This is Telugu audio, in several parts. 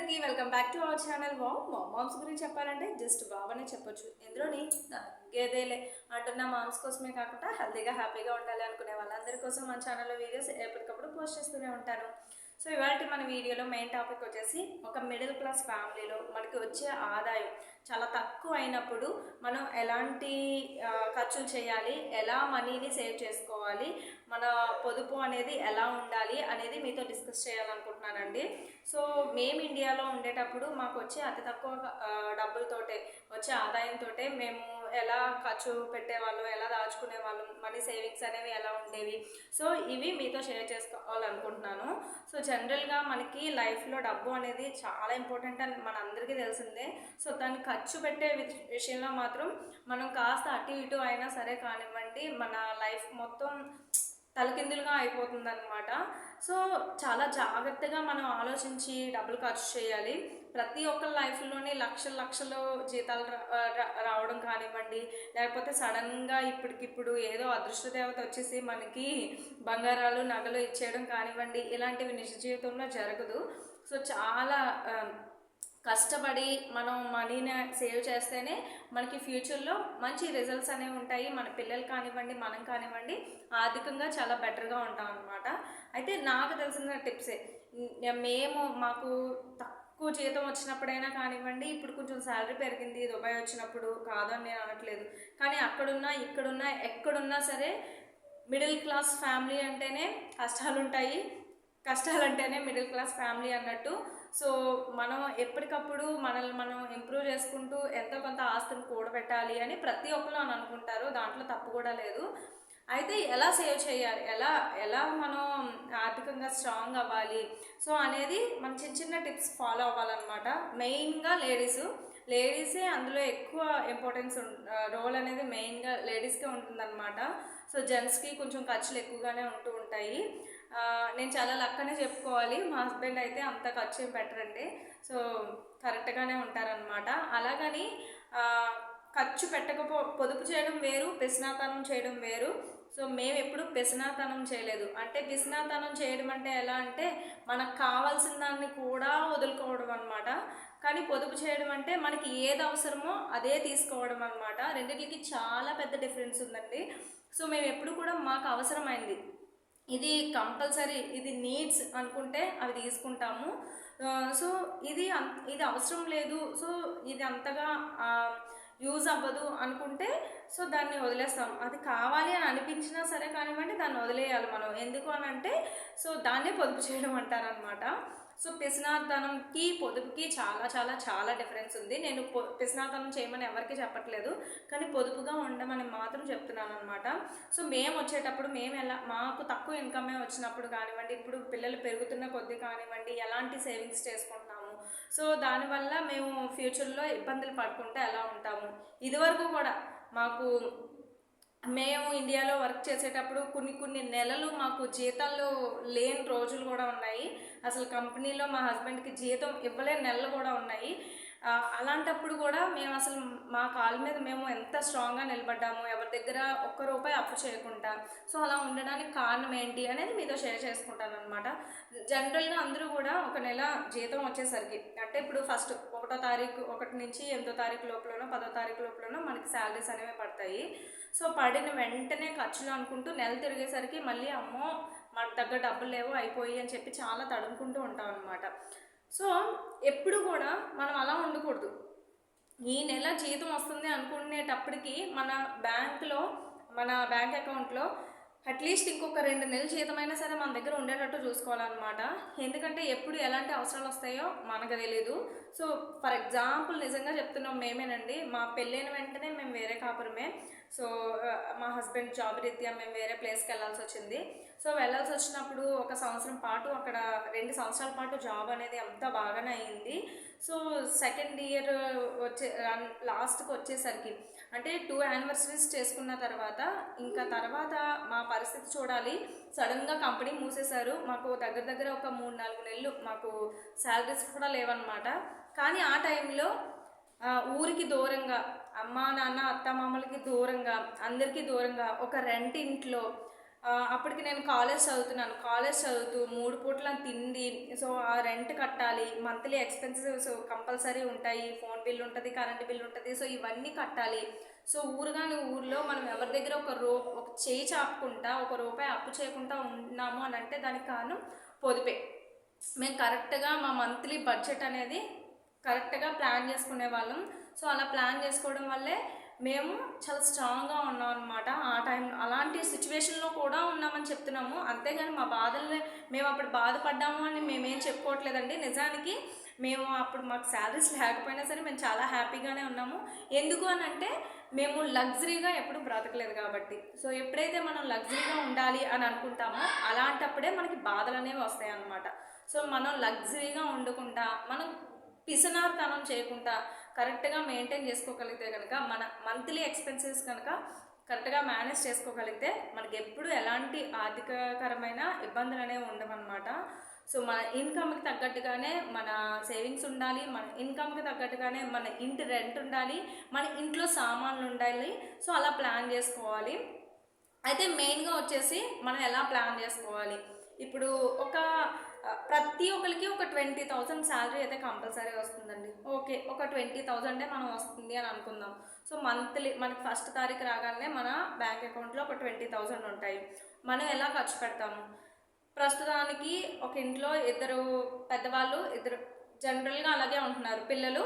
అందరికీ welcome back to our channel. Moms గురించి చెప్పాలంటే జస్ట్ బాగానే చెప్పొచ్చు. ఎందులోని గేదేలే అంటున్న మామ్స్ కోసమే కాకుండా హెల్తీగా హ్యాపీగా ఉండాలి అనుకునే వాళ్ళందరి కోసం మన ఛానల్లో వీడియోస్ ఎప్పటికప్పుడు పోస్ట్ చేస్తూనే ఉంటాను. సో ఇవాళ మన వీడియోలో మెయిన్ టాపిక్ వచ్చేసి ఒక మిడిల్ క్లాస్ ఫ్యామిలీలో మనకి వచ్చే ఆదాయం చాలా తక్కువ అయినప్పుడు మనం ఎలాంటి ఖర్చులు చేయాలి, ఎలా మనీని సేవ్ చేసుకోవాలి, మన పొదుపు అనేది ఎలా ఉండాలి అనేది మీతో డిస్కస్ చేయాలనుకుంటున్నానండి. సో మేము ఇండియాలో ఉండేటప్పుడు మాకు వచ్చే అతి తక్కువ డబ్బులతోటే వచ్చే ఆదాయంతో మేము ఎలా ఖర్చు పెట్టేవాళ్ళం, ఎలా దాచుకునే వాళ్ళం, మనీ సేవింగ్స్ అనేవి ఎలా ఉండేవి, సో ఇవి మీతో షేర్ చేసుకోవాలనుకుంటున్నాను. సో జనరల్గా మనకి లైఫ్లో డబ్బు అనేది చాలా ఇంపార్టెంట్ అని మన అందరికీ తెలిసిందే. సో దాన్ని ఖర్చు పెట్టే విషయంలో మాత్రం మనం కాస్త అటు ఇటు అయినా సరే కానివ్వండి, మన లైఫ్ మొత్తం తలకిందులుగా అయిపోతుంది అనమాట. సో చాలా జాగ్రత్తగా మనం ఆలోచించి డబ్బులు ఖర్చు చేయాలి. ప్రతి ఒక్కరి లైఫ్లోని లక్షల లక్షలు జీతాలు రావడం కానివ్వండి, లేకపోతే సడన్గా ఇప్పటికిప్పుడు ఏదో అదృష్ట దేవత వచ్చేసి మనకి బంగారాలు నగలు ఇచ్చేయడం కానివ్వండి, ఇలాంటివి నిజ జీవితంలో జరగదు. సో చాలా కష్టపడి మనం మనీని సేవ్ చేస్తేనే మనకి ఫ్యూచర్లో మంచి రిజల్ట్స్ అనేవి ఉంటాయి. మన పిల్లలు కానివ్వండి, మనం కానివ్వండి, ఆర్థికంగా చాలా బెటర్గా ఉంటాం అనమాట. అయితే నాకు తెలిసిన టిప్సే మాకు తక్కువ జీతం వచ్చినప్పుడైనా కానివ్వండి, ఇప్పుడు కొంచెం శాలరీ పెరిగింది దుబాయ్ వచ్చినప్పుడు కాదని నేను అనట్లేదు, కానీ అక్కడున్నా ఇక్కడున్నా ఎక్కడున్నా సరే మిడిల్ క్లాస్ ఫ్యామిలీ అంటేనే కష్టాలంటేనే మిడిల్ క్లాస్ ఫ్యామిలీ అన్నట్టు. సో మనం ఎప్పటికప్పుడు మనల్ని మనం ఇంప్రూవ్ చేసుకుంటూ ఎంతో కొంత ఆస్తిని కూడబెట్టాలి అని ప్రతి ఒక్కరు అని అనుకుంటారు, దాంట్లో తప్పు కూడా లేదు. అయితే ఎలా సేవ్ చేయాలి, ఎలా మనం ఆర్థికంగా స్ట్రాంగ్ అవ్వాలి, సో అనేది మన చిన్న చిన్న టిప్స్ ఫాలో అవ్వాలన్నమాట. మెయిన్గా లేడీసే అందులో ఎక్కువ ఇంపార్టెన్స్ రోల్ అనేది మెయిన్గా లేడీస్కే ఉంటుందన్నమాట. సో జెంట్స్కి కొంచెం ఖర్చులు ఎక్కువగానే ఉంటూ ఉంటాయి. నేను చాలా లక్కనే చెప్పుకోవాలి, మా హస్బెండ్ అయితే అంత ఖర్చు ఏం పెట్టరండి. సో కరెక్ట్గానే ఉంటారనమాట. అలాగని ఖర్చు పొదుపు చేయడం వేరు, పిసినాతనం చేయడం వేరు. సో మేము ఎప్పుడు పిసినాతనం చేయలేదు. అంటే పిసినాతనం చేయడం అంటే ఎలా అంటే మనకు కావాల్సిన దాన్ని కూడా వదులుకోవడం అనమాట. కానీ పొదుపు చేయడం అంటే మనకి ఏది అవసరమో అదే తీసుకోవడం అనమాట. రెండింటికి చాలా పెద్ద డిఫరెన్స్ ఉందండి. సో మేము ఎప్పుడు కూడా మాకు అవసరమైంది, ఇది కంపల్సరీ, ఇది నీడ్స్ అనుకుంటే అవి తీసుకుంటాము. సో ఇది అవసరం లేదు, సో ఇది అంతగా యూజ్ అవ్వదు అనుకుంటే సో దాన్ని వదిలేస్తాం. అది కావాలి అని అనిపించినా సరే కానివ్వండి, దాన్ని వదిలేయాలి మనం. ఎందుకు అని అంటే సో దాన్నే పొదుపు చేయడం అంటారనమాట. సో పిసినాతనంకి పొదుపుకి చాలా చాలా చాలా డిఫరెన్స్ ఉంది. నేను పిసినాతనం చేయమని ఎవరికి చెప్పట్లేదు, కానీ పొదుపుగా ఉండమని మాత్రం చెప్తున్నాను అనమాట. సో మేము వచ్చేటప్పుడు మాకు తక్కువ ఇన్కమే వచ్చినప్పుడు కానివ్వండి, ఇప్పుడు పిల్లలు పెరుగుతున్న కొద్దీ కానివ్వండి, ఎలాంటి సేవింగ్స్ చేసుకుంటున్నాము, సో దానివల్ల మేము ఫ్యూచర్లో ఇబ్బందులు పడుకుంటే ఎలా ఉంటాము. ఇదివరకు కూడా మేము ఇండియాలో వర్క్ చేసేటప్పుడు కొన్ని నెలలు మాకు జీతాలు లేని రోజులు కూడా ఉన్నాయి. అసలు కంపెనీలో మా హస్బెండ్కి జీతం ఇవ్వలేని నెలలు కూడా ఉన్నాయి. అలాంటప్పుడు కూడా మేము అసలు మా కాళ్ళ మీద మేము ఎంత స్ట్రాంగ్గా నిలబడ్డాము, ఎవరి దగ్గర ఒక్క రూపాయి అప్పు చేయకుండా. సో అలా ఉండడానికి కారణం ఏంటి అనేది మీతో షేర్ చేసుకుంటాను అనమాట. జనరల్గా అందరూ కూడా ఒక నెల జీతం వచ్చేసరికి, అంటే ఇప్పుడు ఫస్ట్ 1వ తారీఖు 1 నుంచి 8వ తారీఖు లోపలనో 10వ తారీఖు లోపలనో మనకి శాలరీస్ అనేవి పడతాయి. సో పడిన వెంటనే ఖర్చులు అనుకుంటూ నెల తిరిగేసరికి మళ్ళీ అమ్మో మన దగ్గర డబ్బులు లేవు అయిపోయి అని చెప్పి చాలా తడుముకుంటూ ఉంటాం అనమాట. సో ఎప్పుడు కూడా మనం అలా ఉండకూడదు. ఈ నెల జీతం వస్తుంది అనుకునేటప్పటికి మన బ్యాంక్ అకౌంట్లో అట్లీస్ట్ ఇంకొక 2 నెలల జీతమైనా సరే మన దగ్గర ఉండేటట్టు చూసుకోవాలన్నమాట. ఎందుకంటే ఎప్పుడు ఎలాంటి అవసరాలు వస్తాయో మనకు తెలీదు. సో ఫర్ ఎగ్జాంపుల్ నిజంగా చెప్తున్నాం, మేమేనండి, మా పెళ్ళైన వెంటనే మేము వేరే కాపురమే. సో మా హస్బెండ్ జాబ్ రీత్యా మేము వేరే ప్లేస్కి వెళ్ళాల్సి వచ్చింది. సో వెళ్ళాల్సి వచ్చినప్పుడు 1 సంవత్సరం పాటు అక్కడ 2 సంవత్సరాల పాటు జాబ్ అనేది అంతా బాగానే అయింది. సో సెకండ్ ఇయర్ లాస్ట్కి వచ్చేసరికి, అంటే 2 యానివర్సరీస్ చేసుకున్న తర్వాత తర్వాత మా పరిస్థితి చూడాలి. సడన్గా కంపెనీ మూసేశారు. మాకు దగ్గర ఒక 3-4 నెలలు మాకు శాలరీస్ కూడా లేవన్నమాట. కానీ ఆ టైంలో ఊరికి దూరంగా, అమ్మ నాన్న అత్త మామలకి దూరంగా, అందరికీ దూరంగా ఒక రెంట్ ఇంట్లో అప్పటికి నేను కాలేజ్ చదువుతున్నాను. కాలేజ్ చదువుతూ 3 పూటల తిండి, సో ఆ రెంట్ కట్టాలి, మంత్లీ ఎక్స్పెన్సెస్ కంపల్సరీ ఉంటాయి, ఫోన్ బిల్ ఉంటుంది, కరెంట్ బిల్ ఉంటుంది, సో ఇవన్నీ కట్టాలి. సో ఊరుగాని ఊర్లో మనం ఎవరి దగ్గర ఒక చేయి చాపుకుంటా, ₹1 అప్పు చేయకుండా ఉన్నాము అని అంటే దానికి కారణం పొదుపే. మేము కరెక్ట్గా మా మంత్లీ బడ్జెట్ అనేది కరెక్ట్గా ప్లాన్ చేసుకునే వాళ్ళం. సో అలా ప్లాన్ చేసుకోవడం వల్లే మేము చాలా స్ట్రాంగ్గా ఉన్నాం అనమాట. ఆ టైంలో అలాంటి సిచ్యువేషన్లో కూడా ఉన్నామని చెప్తున్నాము. అంతేగాని మా బాధల్ని మేము అప్పుడు బాధపడ్డాము అని మేమేం చెప్పుకోవట్లేదండి. నిజానికి మేము అప్పుడు మాకు శాలరీస్ లేకపోయినా సరే మేము చాలా హ్యాపీగానే ఉన్నాము. ఎందుకు అని అంటే మేము లగ్జరీగా ఎప్పుడు బ్రతకలేదు కాబట్టి. సో ఎప్పుడైతే మనం లగ్జరీగా ఉండాలి అని అనుకుంటామో అలాంటప్పుడే మనకి బాధలు అనేవి వస్తాయి అన్నమాట. సో మనం లగ్జరీగా ఉండకుండా, మనం పిసనార్తనం చేయకుండా కరెక్ట్గా మెయింటైన్ చేసుకోగలిగితే కనుక, మన మంత్లీ ఎక్స్పెన్సెస్ కనుక కరెక్ట్గా మేనేజ్ చేసుకోగలిగితే మనకి ఎప్పుడు ఎలాంటి ఆర్థికకరమైన ఇబ్బందులు అనేవి ఉండవన్నమాట. సో మన ఇన్కమ్కి తగ్గట్టుగానే మన సేవింగ్స్ ఉండాలి, మన ఇన్కమ్కి తగ్గట్టుగానే మన ఇంటి రెంట్ ఉండాలి, మన ఇంట్లో సామాన్లు ఉండాలి. సో అలా ప్లాన్ చేసుకోవాలి. అయితే మెయిన్గా వచ్చేసి మనం ఎలా ప్లాన్ చేసుకోవాలి, ఇప్పుడు ప్రతి ఒక్కరికి ఒక 20,000 శాలరీ అయితే కంపల్సరీ వస్తుందండి. ఓకే, ఒక 20,000 మనం వస్తుంది అని అనుకుందాం. సో మంత్లీ మనకి 1st తారీఖు రాగానే మన బ్యాంక్ అకౌంట్లో ఒక 20,000 ఉంటాయి. మనం ఎలా ఖర్చు పెడతాము? ప్రస్తుతానికి ఒక ఇంట్లో ఇద్దరు పెద్దవాళ్ళు, ఇద్దరు జనరల్గా అలాగే ఉంటున్నారు, పిల్లలు,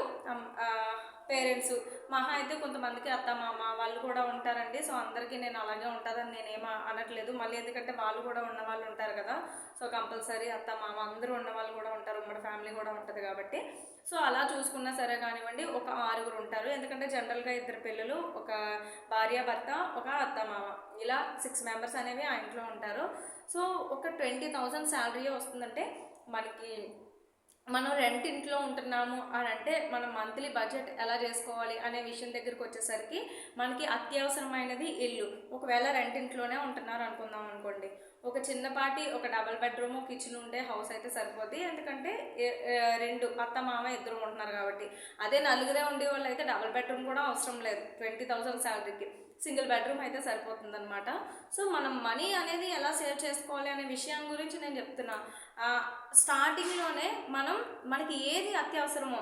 పేరెంట్స్, మహా అయితే కొంతమందికి అత్త మామ వాళ్ళు కూడా ఉంటారండి. సో అందరికీ నేను అలాగే ఉంటుందని నేనేమో అనట్లేదు, మళ్ళీ ఎందుకంటే వాళ్ళు కూడా ఉన్న వాళ్ళు ఉంటారు కదా. సో కంపల్సరీ అత్త మామ అందరూ ఉన్న వాళ్ళు కూడా ఉంటారు, ఉమ్మడి ఫ్యామిలీ కూడా ఉంటుంది కాబట్టి. సో అలా చూసుకున్నా సరే కానివ్వండి, ఒక 6 ఉంటారు. ఎందుకంటే జనరల్గా 2 పిల్లలు, ఒక భార్య భర్త, ఒక అత్త మామ, ఇలా 6 మెంబర్స్ అనేవి ఆ ఇంట్లో ఉంటారు. సో ఒక 20,000 శాలరీ వస్తుందంటే మనకి, మనం రెంట్ ఇంట్లో ఉంటున్నాము అని అంటే మనం మంత్లీ బడ్జెట్ ఎలా చేసుకోవాలి అనే విషయం దగ్గరికి వచ్చేసరికి మనకి అత్యవసరమైనది ఇల్లు. ఒకవేళ రెంట్ ఇంట్లోనే ఉంటున్నారు అనుకుందాం అనుకోండి, ఒక చిన్నపాటి ఒక డబుల్ బెడ్రూమ్ కిచెన్ ఉండే హౌస్ అయితే సరిపోద్ది. ఎందుకంటే 2 అత్త మామ ఇద్దరు ఉంటున్నారు కాబట్టి. అదే నలుగురే ఉండే వాళ్ళు అయితే డబుల్ బెడ్రూమ్ కూడా అవసరం లేదు 20,000 శాలరీకి, సింగిల్ బెడ్రూమ్ అయితే సరిపోతుంది అనమాట. సో మనం మనీ అనేది ఎలా సేవ్ చేసుకోవాలి అనే విషయం గురించి నేను చెప్తున్నా. స్టార్టింగ్లోనే మనకి ఏది అత్యవసరమో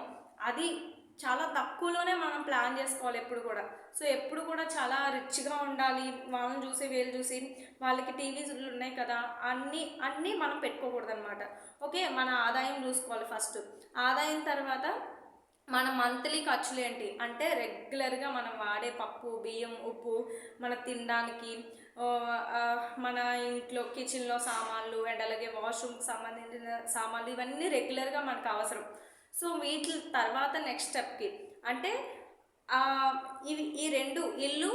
అది చాలా తక్కువలోనే మనం ప్లాన్ చేసుకోవాలి ఎప్పుడు కూడా. సో ఎప్పుడు కూడా చాలా రిచ్గా ఉండాలి, వాళ్ళని చూసి వీళ్ళు చూసి, వాళ్ళకి టీవీలు ఉన్నాయి కదా అన్నీ మనం పెట్టుకోకూడదు అనమాట. ఓకే, మన ఆదాయం చూసుకోవాలి ఫస్ట్. ఆదాయం తర్వాత మన మంత్లీ ఖర్చులు ఏంటి అంటే రెగ్యులర్గా మనం వాడే పప్పు, బియ్యం, ఉప్పు, మన తినడానికి, మన ఇంట్లో కిచెన్లో సామాన్లు, అండ్ అలాగే వాష్రూమ్కి సంబంధించిన సామాన్లు, ఇవన్నీ రెగ్యులర్గా మనకు అవసరం. సో వీటి తర్వాత నెక్స్ట్ స్టెప్కి అంటే ఈ 2 ఇల్లు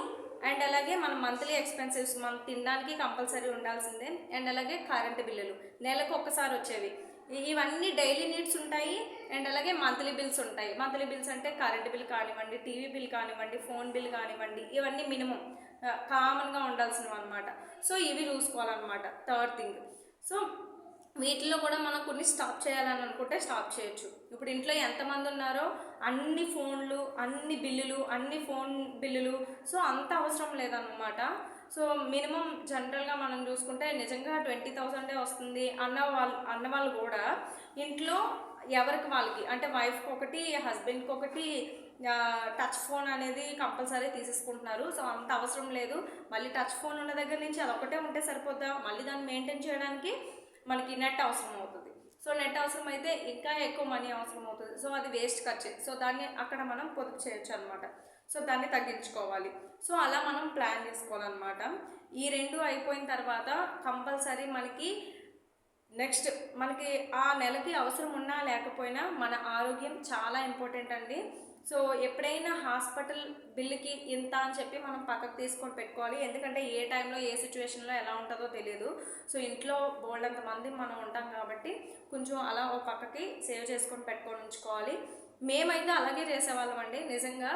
అండ్ అలాగే మన మంత్లీ ఎక్స్పెన్సెస్, మనం తినడానికి కంపల్సరీ ఉండాల్సిందే, అండ్ అలాగే కరెంటు బిల్లులు నెలకు ఒక్కసారి వచ్చేవి, ఇవన్నీ డైలీ నీడ్స్ ఉంటాయి. అండ్ అలాగే మంత్లీ బిల్స్ ఉంటాయి. మంత్లీ బిల్స్ అంటే కరెంట్ బిల్ కానివ్వండి, టీవీ బిల్ కానివ్వండి, ఫోన్ బిల్ కానివ్వండి, ఇవన్నీ మినిమం కామన్గా ఉండాల్సినవి అనమాట. సో ఇవి చూసుకోవాలన్నమాట. థర్డ్ థింగ్, సో వీటిలో కూడా మనం కొన్ని స్టాప్ చేయాలని అనుకుంటే స్టాప్ చేయొచ్చు. ఇప్పుడు ఇంట్లో ఎంతమంది ఉన్నారో అన్ని ఫోన్లు, అన్ని బిల్లులు, అన్ని ఫోన్ బిల్లులు, సో అంత అవసరం లేదన్నమాట. సో మినిమం జనరల్గా మనం చూసుకుంటే నిజంగా 20,000 వస్తుంది అన్న వాళ్ళు కూడా ఇంట్లో ఎవరికి వాళ్ళకి అంటే వైఫ్కి ఒకటి, హస్బెండ్కి ఒకటి టచ్ ఫోన్ అనేది కంపల్సరీ తీసేసుకుంటున్నారు. సో అంత అవసరం లేదు. మళ్ళీ టచ్ ఫోన్ ఉన్న దగ్గర నుంచి అదొకటే ఉంటే సరిపోద్దా, మళ్ళీ దాన్ని మెయింటైన్ చేయడానికి మనకి నెట్ అవసరం అవుతుంది. సో నెట్ అవసరం అయితే ఇంకా ఎక్కువ మనీ అవసరం అవుతుంది. సో అది వేస్ట్ ఖర్చే. సో దాన్ని అక్కడ మనం పొదుపు చేయొచ్చు అనమాట. సో దాన్ని తగ్గించుకోవాలి. సో అలా మనం ప్లాన్ చేసుకోవాలన్నమాట. ఈ 2 అయిపోయిన తర్వాత కంపల్సరీ నెక్స్ట్ మనకి ఆ నెలకి అవసరం ఉన్నా లేకపోయినా మన ఆరోగ్యం చాలా ఇంపార్టెంట్ అండి. సో ఎప్పుడైనా హాస్పిటల్ బిల్లుకి ఇంత అని చెప్పి మనం పక్కకు తీసుకొని పెట్టుకోవాలి. ఎందుకంటే ఏ టైంలో ఏ సిచ్యువేషన్లో ఎలా ఉంటుందో తెలియదు. సో ఇంట్లో బోల్డంత మంది మనం ఉంటాం కాబట్టి కొంచెం అలా ఒక పక్కకి సేవ్ చేసుకొని పెట్టుకొని ఉంచుకోవాలి. మేమైతే అలాగే చేసేవాళ్ళం అండి. నిజంగా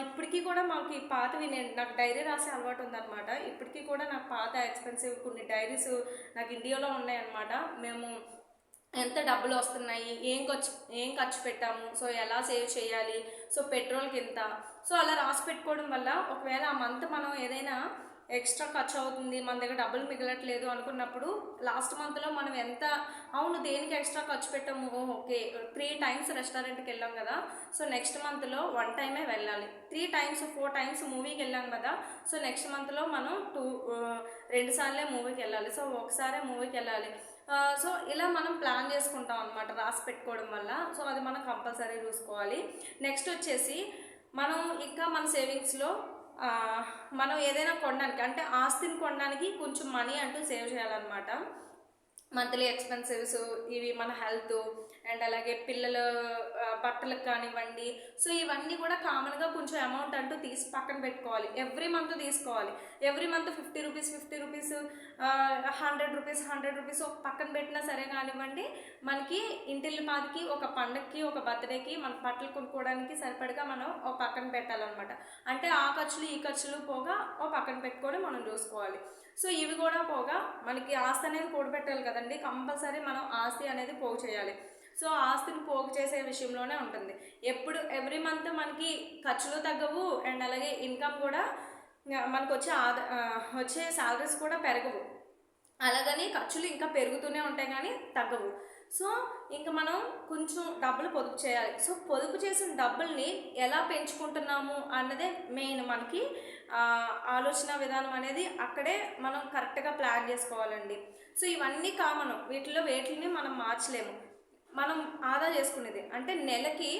ఇప్పటికీ కూడా మాకు పాతవి, నాకు డైరీ రాసే అలవాటు ఉందన్నమాట. ఇప్పటికీ కూడా నాకు పాత ఎక్స్పెన్సివ్ కొన్ని డైరీస్ నాకు ఇండియాలో ఉన్నాయన్నమాట. మేము ఎంత డబ్బులు వస్తున్నాయి, ఏం ఖర్చు పెట్టాము, సో ఎలా సేవ్ చేయాలి, సో పెట్రోల్కి ఎంత, సో అలా రాసి పెట్టుకోవడం వల్ల ఒకవేళ ఆ మంత్ మనం ఏదైనా ఎక్స్ట్రా ఖర్చు అవుతుంది, మన దగ్గర డబ్బులు మిగలట్లేదు అనుకున్నప్పుడు లాస్ట్ మంత్లో మనం ఎంత అవును దేనికి ఎక్స్ట్రా ఖర్చు పెట్టాము, ఓకే 3 times రెస్టారెంట్కి వెళ్ళాం కదా, సో నెక్స్ట్ మంత్లో 1 time వెళ్ళాలి, 3 times 4 times మూవీకి వెళ్ళాం కదా, సో నెక్స్ట్ మంత్లో మనం 2 సార్లే మూవీకి వెళ్ళాలి, సో ఒకసారే మూవీకి వెళ్ళాలి. సో ఇలా మనం ప్లాన్ చేసుకుంటాం అనమాట రాసి పెట్టుకోవడం వల్ల. సో అది మనం కంపల్సరీ చూసుకోవాలి. నెక్స్ట్ వచ్చేసి మనం ఇంకా మన సేవింగ్స్లో మనం ఏదైనా కొనడానికి అంటే ఆస్తిని కొనడానికి కొంచెం మనీ అంటూ సేవ్ చేయాలన్నమాట. మంత్లీ ఎక్స్పెన్సివ్స్ ఇవి మన హెల్త్ అండ్ అలాగే పిల్లల బట్టలకు కానివ్వండి, సో ఇవన్నీ కూడా కామన్గా కొంచెం అమౌంట్ అంటూ తీసి పక్కన పెట్టుకోవాలి. ఎవ్రీ మంత్ తీసుకోవాలి. ఎవ్రీ మంత్ 50 రూపీస్ 100 రూపీస్ ఒక పక్కన పెట్టినా సరే కానివ్వండి, మనకి ఇంటిల్లిపాదికి ఒక పండగకి ఒక బర్త్డేకి మన బట్టలు కొనుక్కోవడానికి సరిపడగా మనం ఒక పక్కన పెట్టాలన్నమాట. అంటే ఆ ఖర్చులు ఈ ఖర్చులు పోగా ఒక పక్కన పెట్టుకొని మనం చూసుకోవాలి. సో ఇవి కూడా పోగా మనకి ఆస్తి అనేది కూడబెట్టాలి కదండి, కంపల్సరీ మనం ఆస్తి అనేది పోగు చేయాలి. సో ఆస్తిని పోగు చేసే విషయంలోనే ఉంటుంది. ఎవ్రీ మంత్ మనకి ఖర్చులు తగ్గవు అండ్ అలాగే ఇన్కమ్ కూడా మనకు వచ్చే శాలరీస్ కూడా పెరగవు, అలాగని ఖర్చులు ఇంకా పెరుగుతూనే ఉంటాయి కానీ తగ్గవు. సో ఇంకా మనం కొంచెం డబ్బులు పొదుపు చేయాలి. సో పొదుపు చేసిన డబ్బుల్ని ఎలా పెంచుకుంటున్నాము అన్నదే మెయిన్ మనకి ఆలోచన విధానం అనేది అక్కడే మనం కరెక్ట్గా ప్లాన్ చేసుకోవాలండి. సో ఇవన్నీ కామన్, వేటిని మనం మార్చలేము. మనం ఆదా చేసుకునేది అంటే నెలకి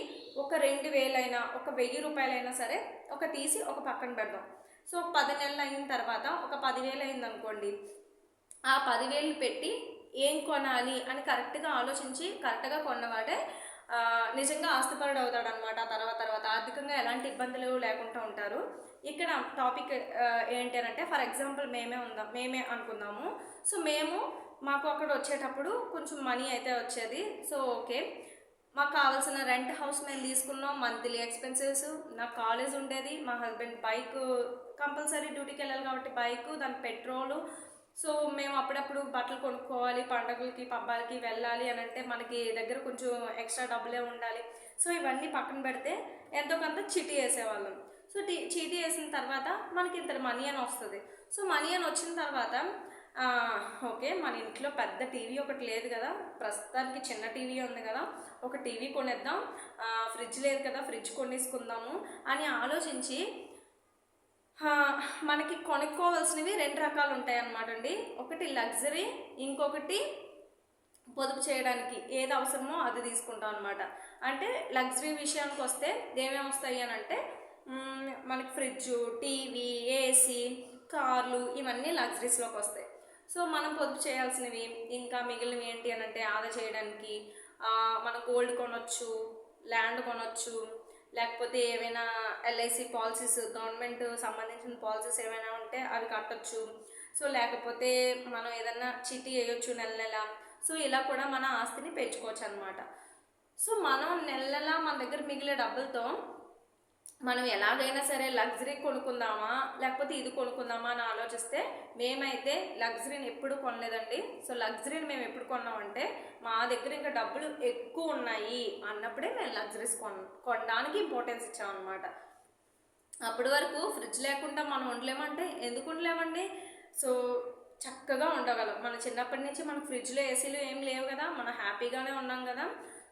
ఒక 2000 అయినా ఒక 1000 రూపాయలైనా సరే తీసి ఒక పక్కన పెడదాం. సో 10 నెలలు అయిన తర్వాత ఒక 10,000 అయిందనుకోండి, ఆ 10,000 పెట్టి ఏం కొనాలి అని కరెక్ట్గా ఆలోచించి కరెక్ట్గా కొన్నవాడే నిజంగా ఆస్తిపరుడు అవుతాడు అనమాట. తర్వాత ఆర్థికంగా ఎలాంటి ఇబ్బందులు లేకుండా ఉంటారు. ఇక్కడ టాపిక్ ఏంటి అంటే, ఫర్ ఎగ్జాంపుల్ మేమే అనుకుందాము. సో మాకు అక్కడ వచ్చేటప్పుడు కొంచెం మనీ అయితే వచ్చేది. సో ఓకే, మాకు కావాల్సిన రెంట్ హౌస్ మేము తీసుకున్నాం, మంత్లీ ఎక్స్పెన్సెస్, నాకు కాలేజ్ ఉండేది, మా హస్బెండ్ బైక్ కంపల్సరీ డ్యూటీకి వెళ్ళాలి కాబట్టి బైక్, దాని పెట్రోలు. సో మేము అప్పుడప్పుడు బట్టలు కొనుక్కోవాలి, పండుగలకి పబ్బాలకి వెళ్ళాలి అని అంటే మనకి దగ్గర కొంచెం ఎక్స్ట్రా డబ్బులే ఉండాలి. సో ఇవన్నీ పక్కన పెడితే ఎంతో కొంత చీటీ వేసేవాళ్ళం. సో చీటీ వేసిన తర్వాత మనకి ఇంత మనీ అని వస్తుంది. సో మనీ అని వచ్చిన తర్వాత ఓకే, మన ఇంట్లో పెద్ద టీవీ ఒకటి లేదు కదా, ప్రస్తుతానికి చిన్న టీవీ ఉంది కదా, ఒక టీవీ కొనేద్దాం, ఫ్రిడ్జ్ లేదు కదా ఫ్రిడ్జ్ కొనేసుకుందాము అని ఆలోచించి మనకి కొనుక్కోవాల్సినవి 2 రకాలు ఉంటాయి అన్నమాట అండి. ఒకటి లగ్జరీ, ఇంకొకటి పొదుపు చేయడానికి ఏది అవసరమో అది తీసుకుంటాం అనమాట. అంటే లగ్జరీ విషయానికి వస్తే ఏమేమి వస్తాయి అని అంటే మనకి ఫ్రిడ్జ్, టీవీ, ఏసీ, కార్లు ఇవన్నీ లగ్జరీస్లోకి వస్తాయి. సో మనం పొదుపు చేయాల్సినవి ఇంకా మిగిలినవి ఏంటి అని అంటే ఆదా చేయడానికి మనం గోల్డ్ కొనొచ్చు, ల్యాండ్ కొనొచ్చు, లేకపోతే ఏవైనా LIC పాలసీస్, గవర్నమెంట్ సంబంధించిన పాలసీస్ ఏమైనా ఉంటే అవి కట్టొచ్చు. సో లేకపోతే మనం ఏదైనా చీటీ వేయొచ్చు నెల. సో ఇలా కూడా మన ఆస్తిని పెంచుకోవచ్చు అనమాట. సో మనం నెల మన దగ్గర మిగిలే డబ్బులతో మనం ఎలాగైనా సరే లగ్జరీ కొనుక్కుందామా లేకపోతే ఇది కొనుక్కుందామా అని ఆలోచిస్తే, మేమైతే లగ్జరీని ఎప్పుడు కొనలేదండి. సో లగ్జరీని మేము ఎప్పుడు కొన్నామంటే మా దగ్గర ఇంకా డబ్బులు ఎక్కువ ఉన్నాయి అన్నప్పుడే మేము లగ్జరీస్ కొనడానికి ఇంపార్టెన్స్ ఇచ్చామన్నమాట. అప్పటి వరకు ఫ్రిడ్జ్ లేకుండా మనం ఉండలేమంటే ఎందుకు ఉండలేమండి? సో చక్కగా ఉండగలం. మన చిన్నప్పటి నుంచి మనకు ఫ్రిడ్జ్లో ఏసీలు ఏం లేవు కదా, మనం హ్యాపీగానే ఉన్నాం కదా.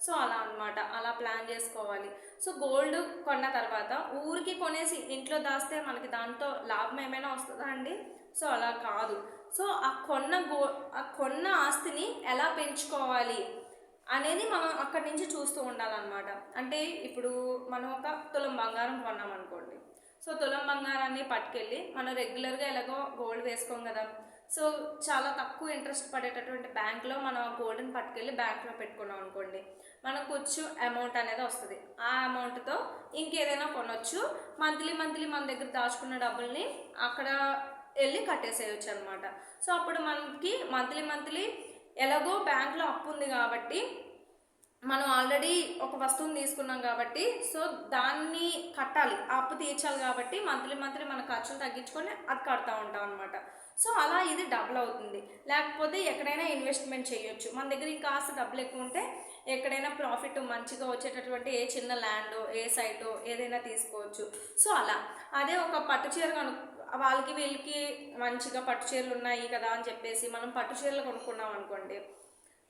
సో అలా అనమాట, అలా ప్లాన్ చేసుకోవాలి. సో గోల్డ్ కొన్న తర్వాత ఊరికి కొనేసి ఇంట్లో దాస్తే మనకి దాంతో లాభం ఏమైనా వస్తుందా అండి? సో అలా కాదు. సో ఆ కొన్న ఆస్తిని ఎలా పెంచుకోవాలి అనేది మనం అక్కడి నుంచి చూస్తూ ఉండాలన్నమాట. అంటే ఇప్పుడు మనం ఒక తులం బంగారం కొన్నాం అనుకోండి. సో తులం బంగారాన్ని పట్టుకెళ్ళి మనం రెగ్యులర్గా ఎలాగో గోల్డ్ వేసుకోం కదా, సో చాలా తక్కువ ఇంట్రెస్ట్ పడేటటువంటి బ్యాంక్లో మనం గోల్డ్ని పట్టుకెళ్ళి బ్యాంక్లో పెట్టుకున్నాం అనుకోండి, మనకు కొంచెం అమౌంట్ అనేది వస్తుంది. ఆ అమౌంట్తో ఇంకేదైనా కొనవచ్చు. మంత్లీ మన దగ్గర దాచుకున్న డబ్బుల్ని అక్కడ వెళ్ళి కట్టేసేయచ్చు అనమాట. సో అప్పుడు మనకి మంత్లీ ఎలాగో బ్యాంక్లో అప్పు ఉంది కాబట్టి, మనం ఆల్రెడీ ఒక వస్తువుని తీసుకున్నాం కాబట్టి, సో దాన్ని కట్టాలి, అప్పు తీర్చాలి కాబట్టి మంత్లీ మన ఖర్చులు తగ్గించుకొని అది కడతా ఉంటాం అనమాట. సో అలా ఇది డబుల్ అవుతుంది. లేకపోతే ఎక్కడైనా ఇన్వెస్ట్మెంట్ చేయొచ్చు. మన దగ్గర ఇంకా కాస్త డబ్బులు ఎక్కువ ఉంటే ఎక్కడైనా ప్రాఫిట్ మంచిగా వచ్చేటటువంటి ఏ చిన్న ల్యాండో ఏ సైటో ఏదైనా తీసుకోవచ్చు. సో అలా అదే ఒక పట్టు చీర వాళ్ళకి వీళ్ళకి మంచిగా పట్టు చీరలు ఉన్నాయి కదా అని చెప్పేసి మనం పట్టు చీరలు కొనుక్కున్నాం అనుకోండి,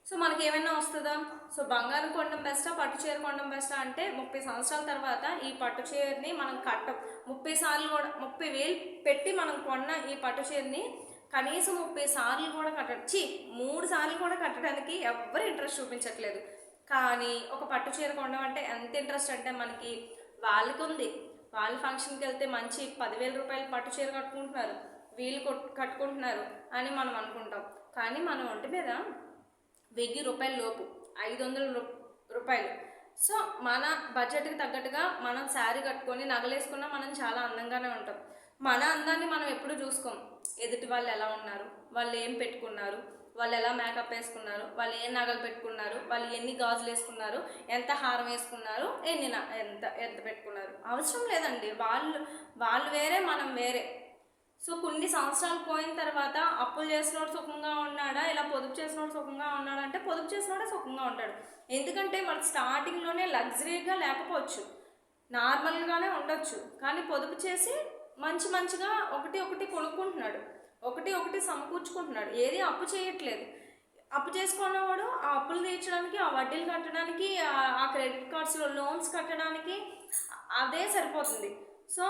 సో మనకి ఏమైనా వస్తుందా? సో బంగారం కొనడం బెస్టా, పట్టు చీర కొనడం బెస్టా అంటే 30 సంవత్సరాల తర్వాత ఈ పట్టు చీరని మనం 30 సార్లు కూడా 30,000 పెట్టి మనం కొన్న ఈ పట్టు చీరని కనీసం 30 సార్లు కూడా 3 సార్లు కూడా కట్టడానికి ఎవ్వరు ఇంట్రెస్ట్ చూపించట్లేదు. కానీ ఒక పట్టు చీర కొనడం అంటే ఎంత ఇంట్రెస్ట్ అంటే మనకి వాళ్ళకి ఉంది. వాళ్ళ ఫంక్షన్కి వెళ్తే మంచి 10,000 రూపాయలు పట్టు చీర కట్టుకుంటున్నారు, వీళ్ళు కట్టుకుంటున్నారు అని మనం అనుకుంటాం. కానీ మన ఒంటి మీద 1000 రూపాయల లోపు 500 రూపాయలు. సో మన బడ్జెట్కి తగ్గట్టుగా మనం శారీ కట్టుకొని నగలేసుకున్నా మనం చాలా అందంగానే ఉంటాం. మన అందాన్ని మనం ఎప్పుడు చూసుకోం. ఎదుటి వాళ్ళు ఎలా ఉన్నారు, వాళ్ళు ఏం పెట్టుకున్నారు, వాళ్ళు ఎలా మేకప్ వేసుకున్నారు, వాళ్ళు ఏం నగలు పెట్టుకున్నారు, వాళ్ళు ఎన్ని గాజులు వేసుకున్నారు, ఎంత హారం వేసుకున్నారు, ఎంత పెట్టుకున్నారు అవసరం లేదండి. వాళ్ళు వేరే, మనం వేరే. సో కొన్ని సంవత్సరాలు పోయిన తర్వాత అప్పులు చేసినోడు సుఖంగా ఉన్నాడా, ఇలా పొదుపు చేసినోడు సుఖంగా ఉన్నాడా అంటే పొదుపు చేసినోడే సుఖంగా ఉంటాడు. ఎందుకంటే వాళ్ళు స్టార్టింగ్లోనే లగ్జరీగా లేకపోవచ్చు, నార్మల్గానే ఉండొచ్చు. కానీ పొదుపు చేసి మంచిగా ఒకటి కొనుక్కుంటున్నాడు, ఒకటి సమకూర్చుకుంటున్నాడు. ఏది అప్పు చేయట్లేదు. అప్పు చేసుకున్నవాడు ఆ అప్పులు తీర్చడానికి, ఆ వడ్డీలు కట్టడానికి, ఆ క్రెడిట్ కార్డ్స్లో లోన్స్ కట్టడానికి అదే సరిపోతుంది. సో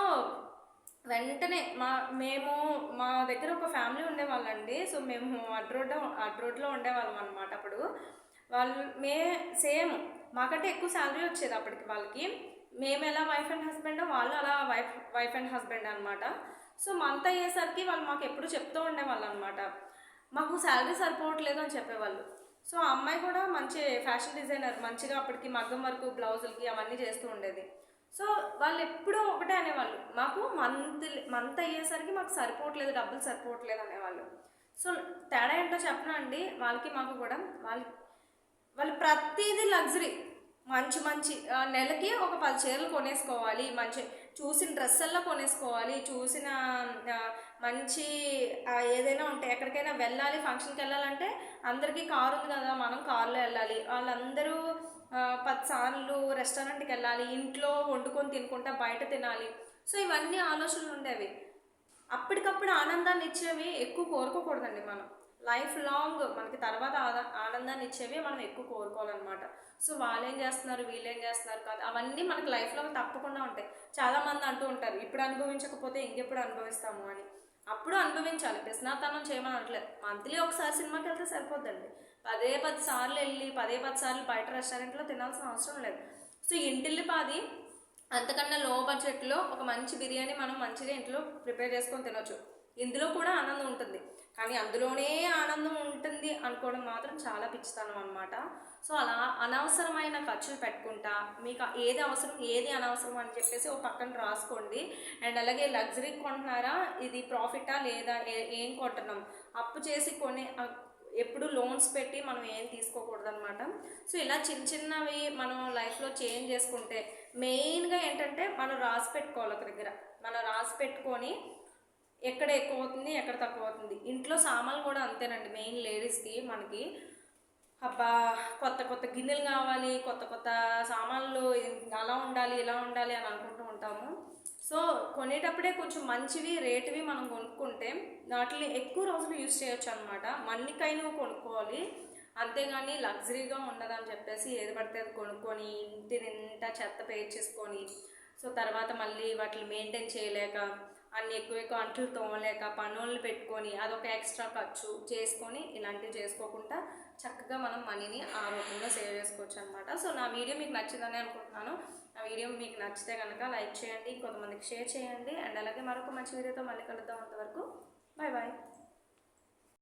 వెంటనే మా దగ్గర ఒక ఫ్యామిలీ ఉండేవాళ్ళండి. సో మేము అడ్రోడ్లో ఉండేవాళ్ళం అనమాట. అప్పుడు సేమ్ మాకంటే ఎక్కువ శాలరీ వచ్చేది అప్పటికి వాళ్ళకి. మేము ఎలా వైఫ్ అండ్ హస్బెండ్, వాళ్ళు అలా వైఫ్ అండ్ హస్బెండ్ అనమాట. సో మంత్ అయ్యేసరికి వాళ్ళు మాకు ఎప్పుడు చెప్తూ ఉండేవాళ్ళు అనమాట, మాకు శాలరీ సరిపోవట్లేదు అని చెప్పేవాళ్ళు. సో ఆ అమ్మాయి కూడా మంచి ఫ్యాషన్ డిజైనర్, మంచిగా అప్పటికి మగ్గం వర్క్, బ్లౌజులకి అవన్నీ చేస్తూ ఉండేది. సో వాళ్ళు ఎప్పుడూ ఒకటే అనేవాళ్ళు, మాకు మంత్ అయ్యేసరికి మాకు సరిపోవట్లేదు, డబ్బులు సరిపోవట్లేదు అనేవాళ్ళు. సో తేడా ఏంటో చెప్పనా అండి, వాళ్ళకి మాకు కూడా. వాళ్ళు ప్రతిదీ లగ్జరీ, మంచి నెలకి ఒక 10 చీరలు కొనేసుకోవాలి, మంచి చూసిన డ్రెస్సల్లో కొనేసుకోవాలి, చూసిన మంచి ఏదైనా ఉంటే ఎక్కడికైనా వెళ్ళాలి, ఫంక్షన్కి వెళ్ళాలంటే అందరికీ కారు ఉంది కదా, మనం కారులో వెళ్ళాలి. వాళ్ళందరూ 10 సార్లు రెస్టారెంట్కి వెళ్ళాలి, ఇంట్లో వండుకొని తినుకుంటా బయట తినాలి. సో ఇవన్నీ ఆలోచనలు ఉండేవి. అప్పటికప్పుడు ఆనందాన్ని ఇచ్చేవి ఎక్కువ కోరుకోకూడదండి. మనం లైఫ్ లాంగ్ మనకి తర్వాత ఆనందాన్ని ఇచ్చేవి మనం ఎక్కువ కోరుకోవాలన్నమాట. సో వాళ్ళు ఏం చేస్తున్నారు, వీళ్ళు ఏం చేస్తున్నారు కాదు, అవన్నీ మనకి లైఫ్లో తప్పకుండా ఉంటాయి. చాలామంది అంటూ ఉంటారు, ఇప్పుడు అనుభవించకపోతే ఇంకెప్పుడు అనుభవిస్తాము అని. అప్పుడు అనుభవించాలి, పిసినాతనం చేయమని అనట్లేదు. మంత్లీ ఒకసారి సినిమాకి వెళ్తే సరిపోద్దండి. 10 సార్లు వెళ్ళి 10 సార్లు బయట రెస్టారెంట్లో తినాల్సిన అవసరం లేదు. సో ఇంటిల్లిపాది అంతకన్నా లో బడ్జెట్లో ఒక మంచి బిర్యానీ మనం మంచిగా ఇంట్లో ప్రిపేర్ చేసుకొని తినొచ్చు. ఇందులో కూడా ఆనందం ఉంటుంది, కానీ అందులోనే ఆనందం ఉంటుంది అనుకోవడం మాత్రం చాలా పిచ్చితనం అనమాట. సో అలా అనవసరమైన ఖర్చులు పెట్టుకుంటా మీకు ఏది అవసరం ఏది అనవసరం అని చెప్పేసి ఒక పక్కన రాసుకోండి. అండ్ అలాగే లగ్జరీ కొంటున్నారా, ఇది ప్రాఫిటా లేదా, ఏం కొంటున్నాం, అప్పు చేసి ఎప్పుడు లోన్స్ పెట్టి మనం ఏం తీసుకోకూడదు అనమాట. సో ఇలా చిన్నవి మనం లైఫ్లో చేంజ్ చేసుకుంటే, మెయిన్గా ఏంటంటే మనం రాసి పెట్టుకోవాలి ఒక దగ్గర. మనం రాసి పెట్టుకొని ఎక్కడ ఎక్కువ అవుతుంది, ఎక్కడ తక్కువ అవుతుంది. ఇంట్లో సామాన్లు కూడా అంతేనండి. మెయిన్ లేడీస్కి మనకి అబ్బా కొత్త గిన్నెలు కావాలి, కొత్త సామాన్లు అలా ఉండాలి ఇలా ఉండాలి అని అనుకుంటూ ఉంటాము. సో కొనేటప్పుడే కొంచెం మంచివి రేటువి మనం కొనుక్కుంటే వాటిని ఎక్కువ రోజులు యూజ్ చేయొచ్చు అనమాట. మన్నికైనా కొనుక్కోవాలి, అంతేగాని లగ్జరీగా ఉండదని చెప్పేసి ఏది పడితే అది కొనుక్కొని ఇంటి నిండా చెత్త పేర్చేసుకొని, సో తర్వాత మళ్ళీ వాటిని మెయింటైన్ చేయలేక, అన్ని ఎక్కువ అంట్లు తోమలేక, పనులు పెట్టుకొని అదొక ఎక్స్ట్రా ఖర్చు చేసుకొని ఇలాంటివి చేసుకోకుండా చక్కగా మనం మనీని ఆ రూపంలో సేవ్ చేసుకోవచ్చు అనమాట. సో నా వీడియో మీకు నచ్చిందని అనుకుంటున్నాను. నా వీడియో మీకు నచ్చితే కనుక లైక్ చేయండి, కొంతమందికి షేర్ చేయండి. అండ్ అలాగే మరొక మంచి వీడియోతో మళ్ళీ కలుద్దాం. అంతవరకు బాయ్ బాయ్.